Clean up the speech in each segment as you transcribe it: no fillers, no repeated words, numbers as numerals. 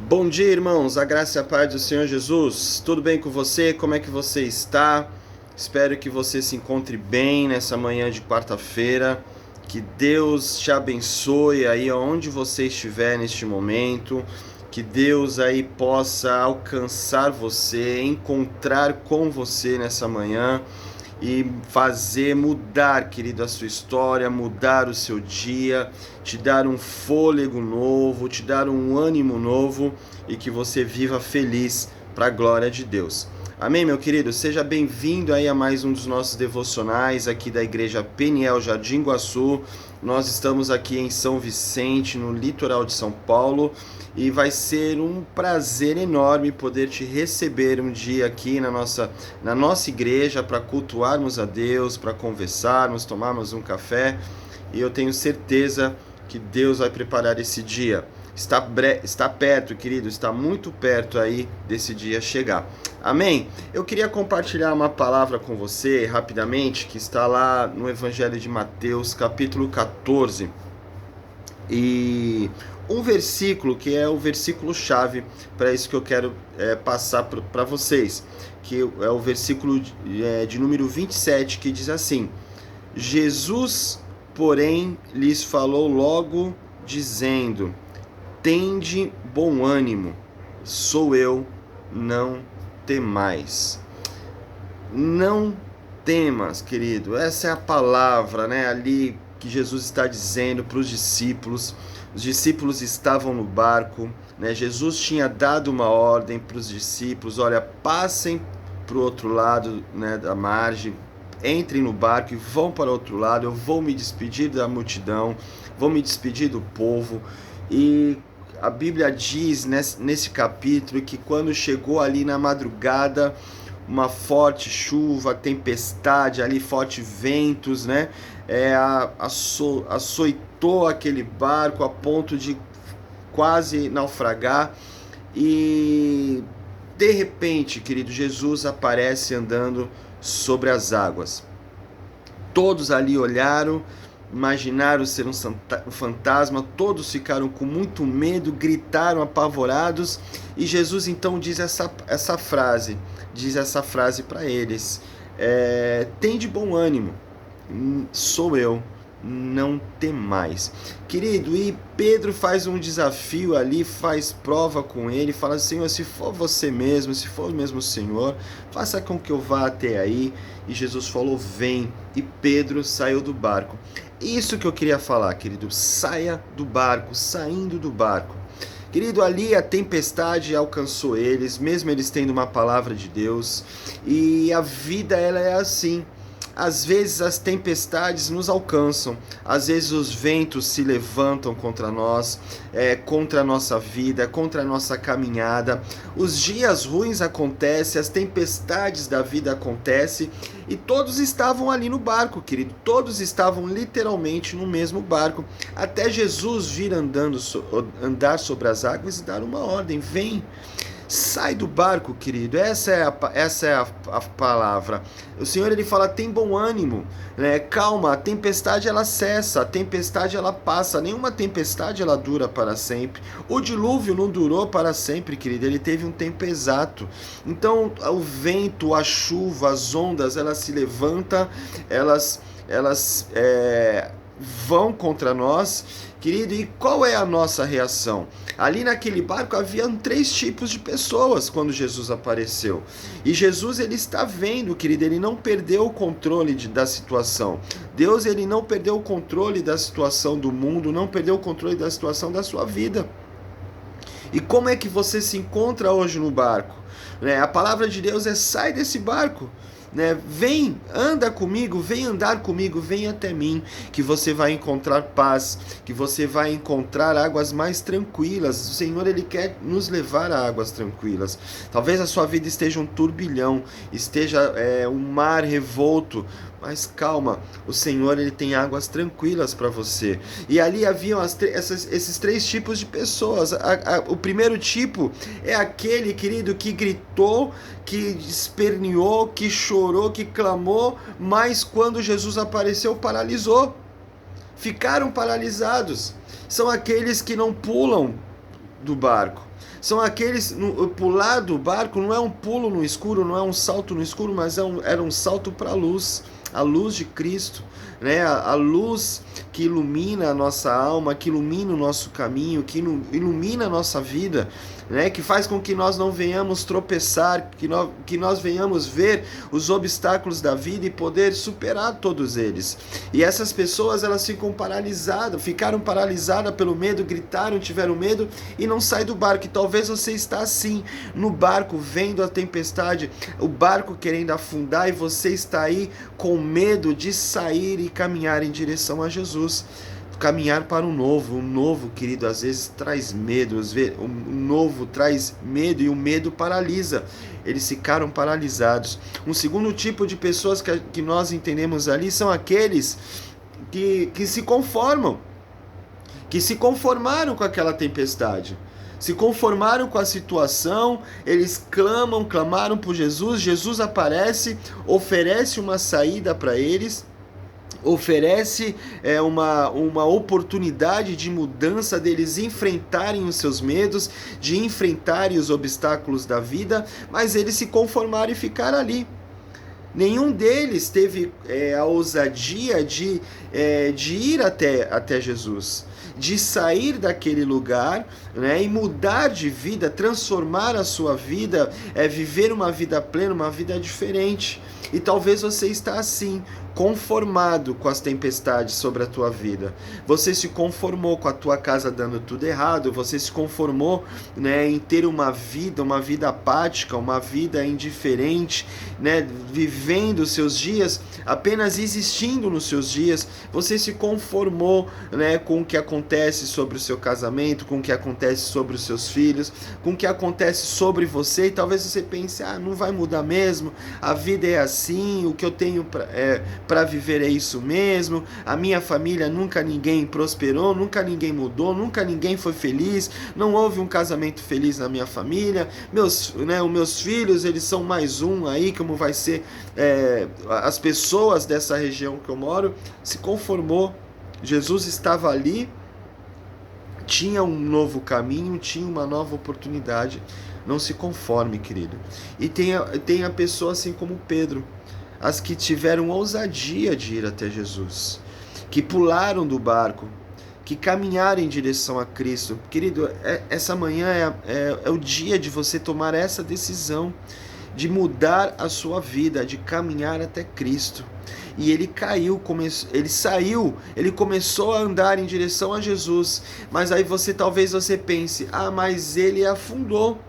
Bom dia, irmãos. A graça e a paz do Senhor Jesus. Tudo bem com você? Como é que você está? Espero que você se encontre bem nessa manhã de quarta-feira. Que Deus te abençoe aí onde você estiver neste momento. Que Deus aí possa alcançar você, encontrar com você nessa manhã e fazer mudar, querido, a sua história, mudar o seu dia, te dar um fôlego novo, te dar um ânimo novo e que você viva feliz para a glória de Deus. Amém, meu querido? Seja bem-vindo aí a mais um dos nossos devocionais aqui da Igreja Peniel Jardim Guaçu. Nós estamos aqui em São Vicente, no litoral de São Paulo, e vai ser um prazer enorme poder te receber um dia aqui na nossa igreja para cultuarmos a Deus, para conversarmos, tomarmos um café, e eu tenho certeza que Deus vai preparar esse dia. Está perto, querido, está muito perto aí desse dia chegar. Amém? Eu queria compartilhar uma palavra com você rapidamente, que está lá no Evangelho de Mateus, capítulo 14, e um versículo que é o versículo-chave para isso que eu quero passar para vocês, que é o versículo de número 27, que diz assim: Jesus, porém, lhes falou logo, dizendo: tende bom ânimo, sou eu, não temais. Não temas, querido. Essa é a palavra, né, ali que Jesus está dizendo para os discípulos. Os discípulos estavam no barco, né? Jesus tinha dado uma ordem para os discípulos: olha, passem para o outro lado, né, da margem, entrem no barco e vão para o outro lado. Eu vou me despedir da multidão, vou me despedir do povo. E a Bíblia diz nesse capítulo que quando chegou ali na madrugada, uma forte chuva, tempestade ali, fortes ventos, né? Açoitou aquele barco a ponto de quase naufragar. E de repente, querido, Jesus aparece andando sobre as águas. Todos ali olharam, imaginaram ser um fantasma, todos ficaram com muito medo, gritaram apavorados, e Jesus então diz essa frase para eles: tende bom ânimo, sou eu, não temais. Querido, e Pedro faz um desafio ali, faz prova com ele, fala: Senhor, se for você mesmo, se for mesmo o Senhor, faça com que eu vá até aí. E Jesus falou: vem. E Pedro saiu do barco. Isso que eu queria falar, querido: saia do barco, saindo do barco. Querido, ali a tempestade alcançou eles, mesmo eles tendo uma palavra de Deus, e a vida, ela é assim. Às vezes as tempestades nos alcançam, às vezes os ventos se levantam contra nós, contra a nossa vida, contra a nossa caminhada. Os dias ruins acontecem, as tempestades da vida acontecem, e todos estavam ali no barco, querido. Todos estavam literalmente no mesmo barco, até Jesus vir andar sobre as águas e dar uma ordem: vem. Sai do barco, querido. Essa é a palavra. O Senhor, ele fala: tem bom ânimo, né? Calma, a tempestade ela cessa, a tempestade ela passa. Nenhuma tempestade ela dura para sempre. O dilúvio não durou para sempre, querido. Ele teve um tempo exato. Então, o vento, a chuva, as ondas, elas se levantam, elas vão contra nós, querido. E qual é a nossa reação? Ali naquele barco haviam 3 tipos de pessoas quando Jesus apareceu. E Jesus, ele está vendo, querido, ele não perdeu o controle da situação. Deus, ele não perdeu o controle da situação do mundo, não perdeu o controle da situação da sua vida. E como é que você se encontra hoje no barco? A palavra de Deus é: sai desse barco. Vem, anda comigo, vem andar comigo, vem até mim, que você vai encontrar paz, que você vai encontrar águas mais tranquilas. O Senhor, ele quer nos levar a águas tranquilas. Talvez a sua vida esteja um turbilhão, esteja um mar revolto, mas calma, o Senhor, ele tem águas tranquilas para você. E ali haviam esses 3 tipos de pessoas. O primeiro tipo é aquele, querido, que gritou, que esperneou, que chorou, que clamou, mas quando Jesus apareceu, paralisou. Ficaram paralisados. São aqueles que não pulam do barco. São aqueles, pular do barco não é um pulo no escuro, não é um salto no escuro, mas era um salto para a luz de Cristo, né? A luz que ilumina a nossa alma, que ilumina o nosso caminho, que ilumina a nossa vida, né? Que faz com que nós não venhamos tropeçar, que nós venhamos ver os obstáculos da vida e poder superar todos eles. E essas pessoas, elas ficaram paralisadas pelo medo, gritaram, tiveram medo e não saem do barco. E talvez você está assim, no barco, vendo a tempestade, o barco querendo afundar, e você está aí com medo de sair e caminhar em direção a Jesus. Caminhar para o novo, querido, às vezes traz medo, o novo traz medo e o medo paralisa. Eles ficaram paralisados. Um segundo tipo de pessoas que nós entendemos ali são aqueles que se conformam, que se conformaram com aquela tempestade, se conformaram com a situação. Eles clamaram por Jesus, Jesus aparece, oferece uma saída para eles, oferece uma oportunidade de mudança, deles enfrentarem os seus medos, de enfrentarem os obstáculos da vida, mas eles se conformaram e ficaram ali. Nenhum deles teve a ousadia de ir até Jesus, de sair daquele lugar, né, e mudar de vida, transformar a sua vida, viver uma vida plena, uma vida diferente. E talvez você está assim, conformado com as tempestades sobre a tua vida. Você se conformou com a tua casa dando tudo errado, você se conformou, né, em ter uma vida apática, uma vida indiferente, né, vivendo os seus dias, apenas existindo nos seus dias. Você se conformou, né, com o que acontece sobre o seu casamento, com o que acontece sobre os seus filhos, com o que acontece sobre você, e talvez você pense, não vai mudar mesmo, a vida é assim, o que eu tenho para viver é isso mesmo, a minha família nunca ninguém prosperou, nunca ninguém mudou, nunca ninguém foi feliz, não houve um casamento feliz na minha família, os meus filhos, eles são mais um aí, como vai ser as pessoas dessa região que eu moro. Se conformou. Jesus estava ali, tinha um novo caminho, tinha uma nova oportunidade. Não se conforme, querido. E tem a pessoa assim como Pedro, as que tiveram ousadia de ir até Jesus, que pularam do barco, que caminharam em direção a Cristo. Querido, essa manhã é o dia de você tomar essa decisão, de mudar a sua vida, de caminhar até Cristo. E ele ele começou a andar em direção a Jesus, mas aí talvez você pense, mas ele afundou.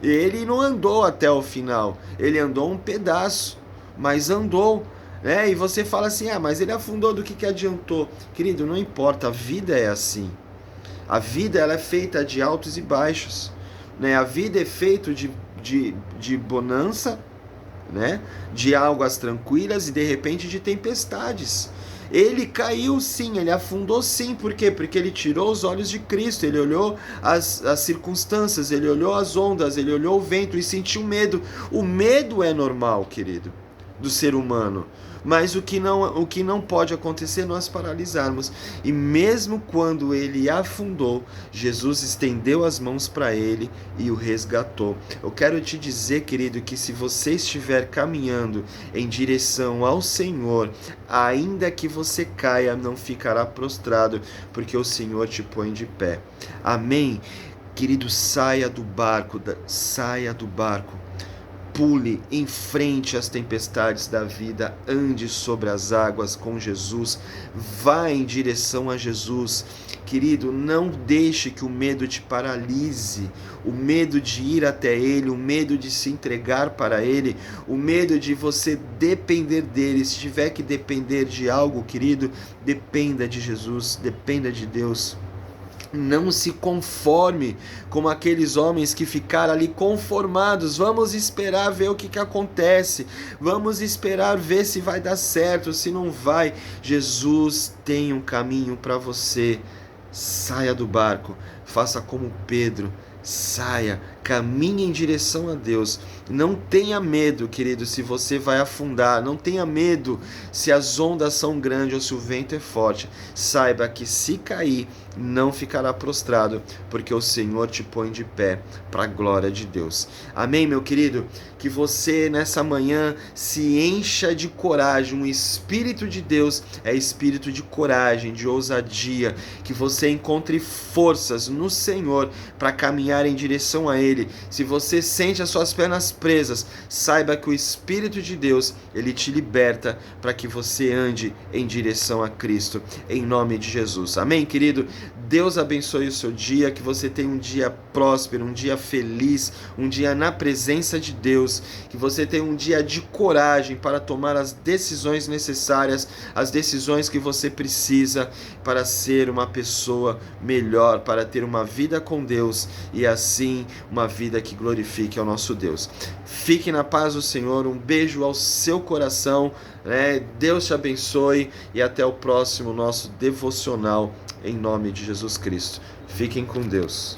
Ele não andou até o final, ele andou um pedaço, mas andou, né? E você fala assim, mas ele afundou, do que adiantou? Querido, não importa, a vida é assim. A vida, ela é feita de altos e baixos, né? A vida é feita de bonança, né? De águas tranquilas e de repente de tempestades. Ele caiu sim, ele afundou sim. Por quê? Porque ele tirou os olhos de Cristo, ele olhou as circunstâncias, ele olhou as ondas, ele olhou o vento e sentiu medo. O medo é normal, querido, do ser humano. Mas o que não pode acontecer é nós paralisarmos. E mesmo quando ele afundou, Jesus estendeu as mãos para ele e o resgatou. Eu quero te dizer, querido, que se você estiver caminhando em direção ao Senhor, ainda que você caia, não ficará prostrado, porque o Senhor te põe de pé. Amém? Querido, saia do barco. Pule, enfrente as tempestades da vida, ande sobre as águas com Jesus, vá em direção a Jesus. Querido, não deixe que o medo te paralise, o medo de ir até Ele, o medo de se entregar para Ele, o medo de você depender dEle. Se tiver que depender de algo, querido, dependa de Jesus, dependa de Deus. Não se conforme como aqueles homens que ficaram ali conformados. Vamos esperar ver o que acontece. Vamos esperar ver se vai dar certo, se não vai. Jesus tem um caminho para você. Saia do barco. Faça como Pedro. Saia, caminhe em direção a Deus. Não tenha medo, querido, se você vai afundar. Não tenha medo se as ondas são grandes ou se o vento é forte. Saiba que se cair, não ficará prostrado, porque o Senhor te põe de pé para a glória de Deus. Amém, meu querido? Que você nessa manhã se encha de coragem. O Espírito de Deus é espírito de coragem, de ousadia. Que você encontre forças no Senhor para caminhar em direção a Ele. Se você sente as suas pernas presas, saiba que o Espírito de Deus, Ele te liberta para que você ande em direção a Cristo, em nome de Jesus. Amém, querido? Deus abençoe o seu dia, que você tenha um dia próspero, um dia feliz, um dia na presença de Deus, que você tenha um dia de coragem para tomar as decisões necessárias, as decisões que você precisa para ser uma pessoa melhor, para ter uma vida com Deus e assim uma vida que glorifique ao nosso Deus. Fique na paz do Senhor, um beijo ao seu coração, Deus te abençoe e até o próximo nosso devocional em nome de Jesus Cristo. Fiquem com Deus.